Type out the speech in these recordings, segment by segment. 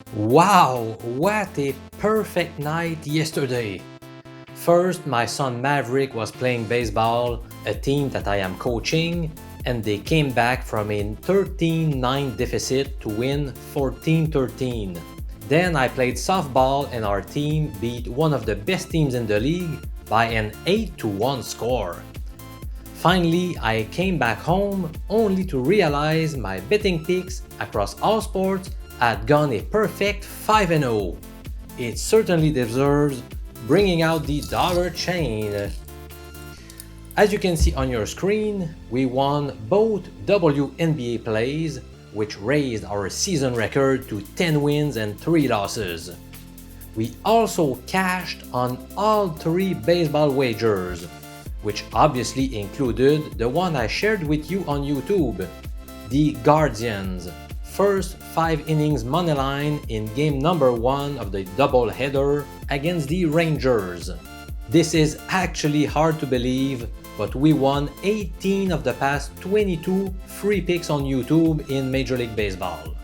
Wow, what a perfect night yesterday! First, my son Maverick was playing baseball, a team that I am coaching, and they came back from a 13-9 deficit to win 14-13. Then I played softball and our team beat one of the best teams in the league by an 8-1 score. Finally, I came back home only to realize my betting picks across all sports had gone a perfect 5-0. It certainly deserves bringing out the dollar chain. As you can see on your screen, we won both WNBA plays, which raised our season record to 10 wins and 3 losses. We also cashed on all 3 baseball wagers, which obviously included the one I shared with you on YouTube, the Guardians' first 5 innings moneyline in game number 1 of the doubleheader against the Rangers. This is actually hard to believe, but we won 18 of the past 22 free picks on YouTube in Major League Baseball.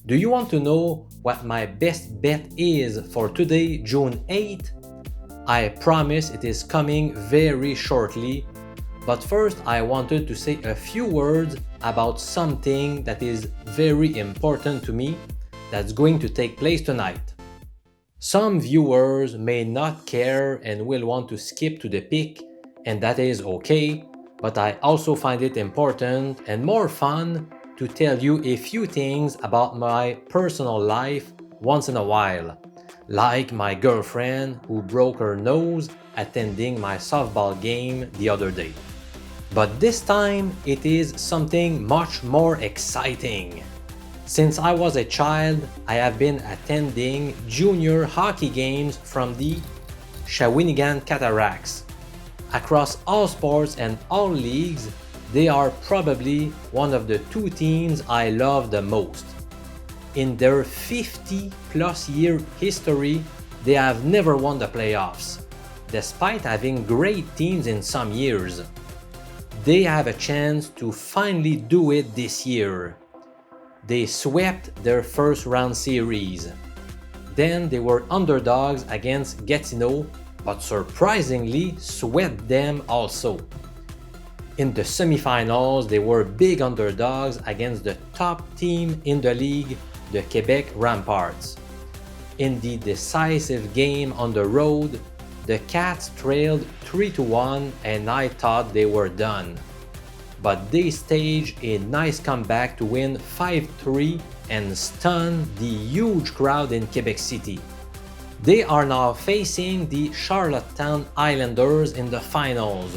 Do you want to know what my best bet is for today, June 8th? I promise it is coming very shortly, but first I wanted to say a few words about something that is very important to me that's going to take place tonight. Some viewers may not care and will want to skip to the pick, and that is okay, but I also find it important and more fun to tell you a few things about my personal life once in a while, like my girlfriend who broke her nose attending my softball game the other day. But this time it is something much more exciting. Since I was a child, I have been attending junior hockey games from the Shawinigan Cataracts. Across all sports and all leagues, they are probably one of the 2 teams I love the most. In their 50-plus year history, they have never won the playoffs, despite having great teams in some years. They have a chance to finally do it this year. They swept their first round series. Then they were underdogs against Gatineau, but surprisingly swept them also. In the semifinals, they were big underdogs against the top team in the league, the Quebec Ramparts. In the decisive game on the road, the Cats trailed 3-1 and I thought they were done. But they staged a nice comeback to win 5-3 and stun the huge crowd in Quebec City. They are now facing the Charlottetown Islanders in the finals,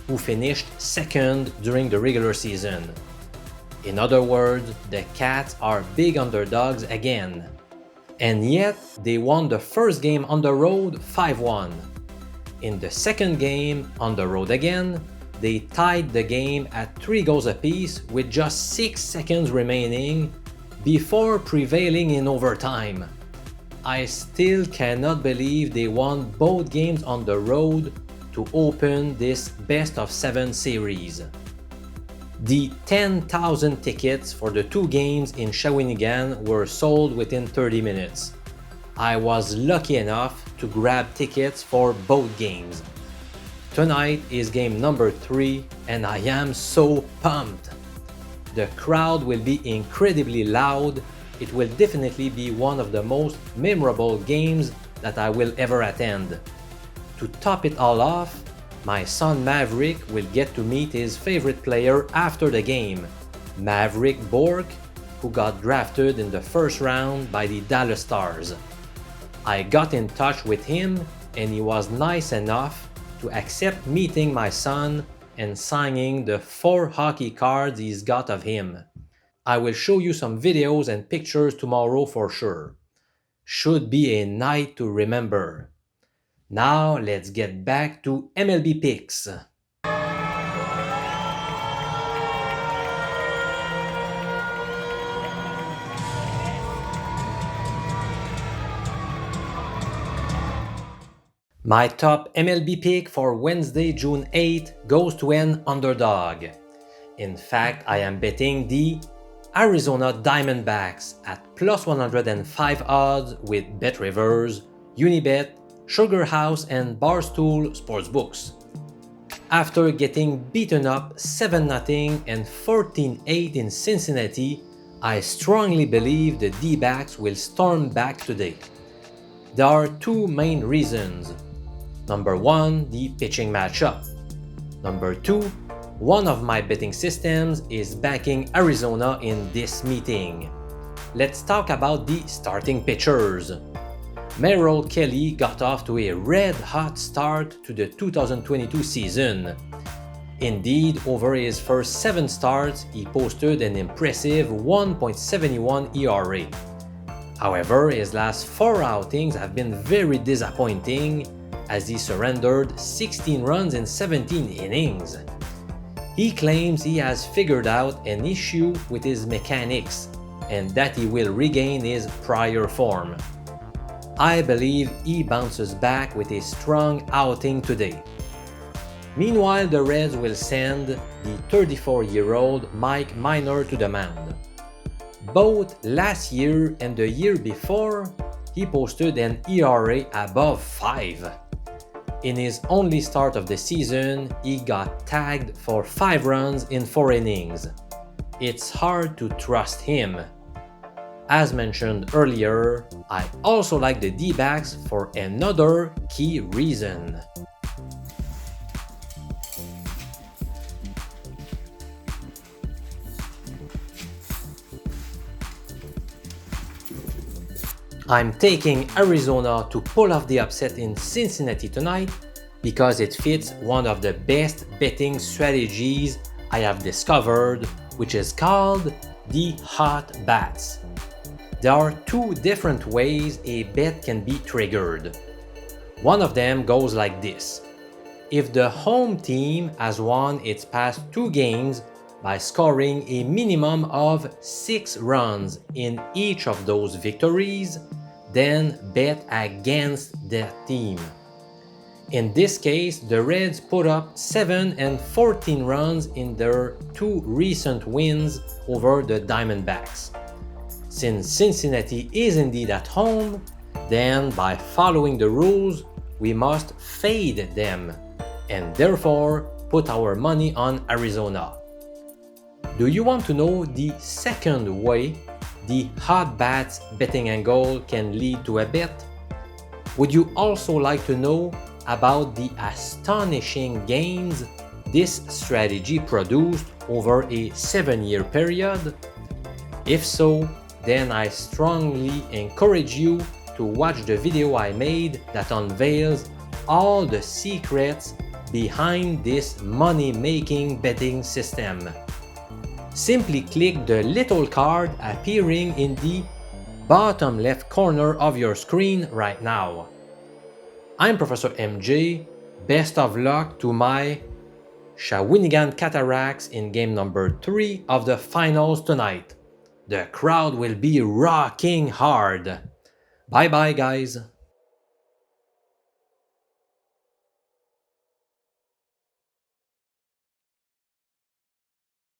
who finished second during the regular season. In other words, the Cats are big underdogs again. And yet, they won the first game on the road 5-1. In the second game, on the road again, they tied the game at 3 goals apiece with just 6 seconds remaining before prevailing in overtime. I still cannot believe they won both games on the road to open this best-of-7 series. The 10,000 tickets for the 2 games in Shawinigan were sold within 30 minutes. I was lucky enough to grab tickets for both games. Tonight is game number 3 and I am so pumped. The crowd will be incredibly loud. It will definitely be one of the most memorable games that I will ever attend. To top it all off, my son Maverick will get to meet his favorite player after the game, Maverick Bourque, who got drafted in the first round by the Dallas Stars. I got in touch with him and he was nice enough to accept meeting my son and signing the 4 hockey cards he's got of him. I will show you some videos and pictures tomorrow for sure. Should be a night to remember. Now let's get back to MLB picks. My top MLB pick for Wednesday, June 8th goes to an underdog. In fact, I am betting the Arizona Diamondbacks at plus 105 odds with BetRivers, Unibet, Sugar House, and Barstool Sportsbooks. After getting beaten up 7-0 and 14-8 in Cincinnati, I strongly believe the D-backs will storm back today. There are two main reasons. Number one, the pitching matchup. Number two, one of my betting systems is backing Arizona in this meeting. Let's talk about the starting pitchers. Merrill Kelly got off to a red-hot start to the 2022 season. Indeed, over his first 7 starts, he posted an impressive 1.71 ERA. However, his last 4 outings have been very disappointing as he surrendered 16 runs in 17 innings. He claims he has figured out an issue with his mechanics and that he will regain his prior form. I believe he bounces back with a strong outing today. Meanwhile, the Reds will send the 34-year-old Mike Minor to the mound. Both last year and the year before, he posted an ERA above 5. In his only start of the season, he got tagged for 5 runs in 4 innings. It's hard to trust him. As mentioned earlier, I also like the D-backs for another key reason. I'm taking Arizona to pull off the upset in Cincinnati tonight because it fits one of the best betting strategies I have discovered, which is called the hot bats. There are 2 different ways a bet can be triggered. One of them goes like this. If the home team has won its past 2 games by scoring a minimum of 6 runs in each of those victories, then bet against that team. In this case, the Reds put up 7 and 14 runs in their 2 recent wins over the Diamondbacks. Since Cincinnati is indeed at home, then by following the rules, we must fade them and therefore put our money on Arizona. Do you want to know the second way the hot bats betting angle can lead to a bet? Would you also like to know about the astonishing gains this strategy produced over a 7-year period? If so, then I strongly encourage you to watch the video I made that unveils all the secrets behind this money-making betting system. Simply click the little card appearing in the bottom left corner of your screen right now. I'm Professor MJ. Best of luck to my Shawinigan Cataracts in game number 3 of the finals tonight. The crowd will be rocking hard. Bye bye, guys.